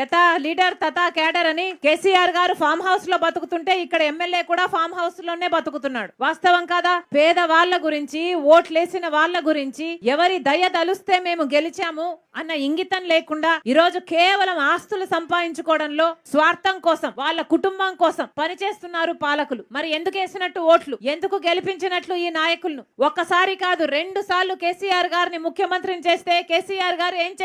యథా లీడర్ తథా క్యాడర్ అని కేసీఆర్ గారు ఫామ్ హౌస్ లో బతుకుతుంటే ఇక్కడ ఎమ్మెల్యే కూడా ఫామ్ హౌస్ లోనే బతుకుతున్నాడు. వాస్తవం కాదా? పేద వాళ్ళ గురించి, ఓట్లేసిన వాళ్ళ గురించి, ఎవరి దయ తలుస్తే మేము గెలిచాము అన్న ఇంగితం లేకుండా ఈ రోజు కేవలం ఆస్తులు సంపాదించుకోవడంలో స్వార్థం కోసం, వాళ్ళ కుటుంబం కోసం పనిచేస్తున్నారు పాలకులు. మరి ఎందుకు వేసినట్టు ఓట్లు, ఎందుకు గెలిపించినట్లు ఈ నాయకులను? ఒక్కసారి కాదు 2 సార్లు కేసీఆర్ గారిని ముఖ్యమంత్రిని చేస్తే కేసీఆర్ గారు ఏం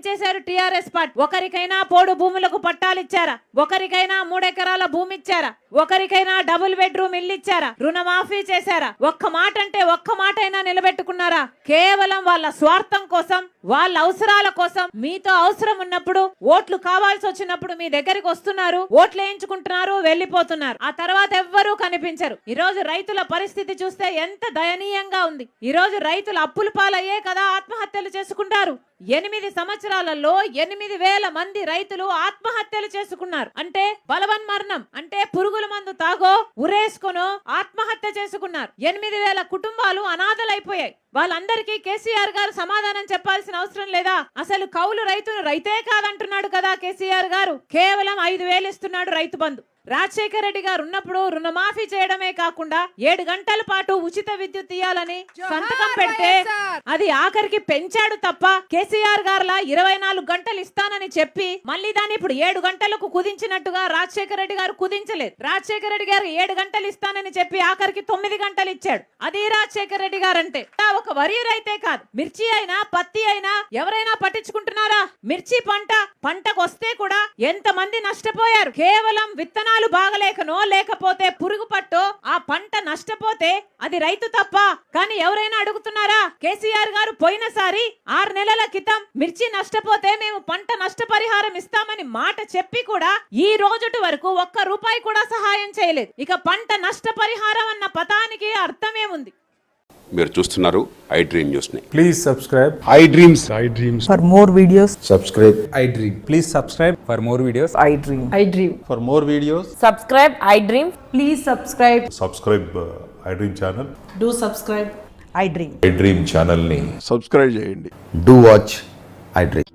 చేశారు? టీఆర్ఎస్ పార్టీ ఒకరికైనా పోడు భూములకు పట్టాలు ఇచ్చారా? ఒకరికైనా 3 ఎకరాల భూమి ఇచ్చారా? ఒకరికైనా డబుల్ బెడ్రూమ్ ఇల్లు ఇచ్చారా? రుణమాఫీ చేశారా? ఒక్క మాట అంటే ఒక్క మాట అయినా నిలబెట్టుకున్నారా? కేవలం వాళ్ళ స్వార్థం కోసం, వాళ్ళ అవసరాల కోసం, మీతో అవసరం ఉన్నప్పుడు, ఓట్లు కావాల్సి వచ్చినప్పుడు మీ దగ్గరికి వస్తున్నారు, ఓట్లు వేయించుకుంటున్నారు, వెళ్ళిపోతున్నారు. ఆ తర్వాత ఎవ్వరూ కనిపించరు. ఈ రోజు రైతుల పరిస్థితి చూస్తే ఎంత దయనీయంగా ఉంది. ఈ రోజు రైతులు అప్పుల పాలయ్యే కదా ఆత్మహత్యలు చేసుకుంటారు. 8 సంవత్సరాలలో 8,000 మంది రైతులు ఆత్మహత్యలు చేసుకున్నారు. అంటే బలవన్మరణం, అంటే పురుగుల మందు తాగో ఉరేసుకొనో ఆత్మహత్య చేసుకున్నారు. 8,000 కుటుంబాలు అనాథలైపోయాయి. వాళ్ళందరికీ కేసీఆర్ గారు సమాధానం చెప్పాల్సిన అవసరం లేదా? అసలు కౌలు రైతును రైతే కాదంటున్నాడు కదా కేసీఆర్ గారు. కేవలం 5,000 ఇస్తున్నాడు రైతు బంధు. రాజశేఖర రెడ్డి గారు ఉన్నప్పుడు రుణమాఫీ చేయడమే కాకుండా 7 గంటల పాటు ఉచిత విద్యుత్ ఇయ్యాలని సంతకం పెడితే అది ఆఖరికి పెంచాడు తప్ప కేసీఆర్ గారులా 24 గంటలు ఇస్తానని చెప్పి మళ్ళీ దాన్ని ఇప్పుడు 7 గంటలకు కుదించినట్టుగా రాజశేఖర రెడ్డి గారు కుదించలేదు. రాజశేఖర రెడ్డి గారు 7 గంటలు ఇస్తానని చెప్పి ఆఖరికి 9 గంటలు ఇచ్చాడు. అది రాజశేఖర రెడ్డి గారు అంటే. ఒక వరి రైతే కాదు, మిర్చి అయినా పత్తి అయినా ఎవరైనా పట్టించుకుంటున్నారా? మిర్చి పంటకు వస్తే కూడా ఎంత మంది నష్టపోయారు. కేవలం విత్తనాలు బాగలేకనో లేకపోతే పురుగు పట్టో ఆ పంట నష్టపోతే అది రైతు తప్ప. కానీ ఎవరైనా అడుగుతున్నారా? కేసీఆర్ గారు పోయినసారి 6 నెలల క్రితం మిర్చి నష్టపోతే మేము పంట నష్టపరిహారం ఇస్తామని మాట చెప్పి కూడా ఈ రోజుటి వరకు ₹1 కూడా సహాయం చేయలేదు. ఇక పంట నష్టపరిహారం అన్న పదానికి అర్థమేముంది? మీరు చూస్తున్నారు ఐ డ్రీమ్ న్యూస్ ని. Please subscribe I dreams. For more videos subscribe I dream. Please subscribe for more videos I dream for more videos. Subscribe I dream. Please subscribe I dream channel. Do subscribe I dream. I dream channel ని subscribe చేయండి. Do watch I dream.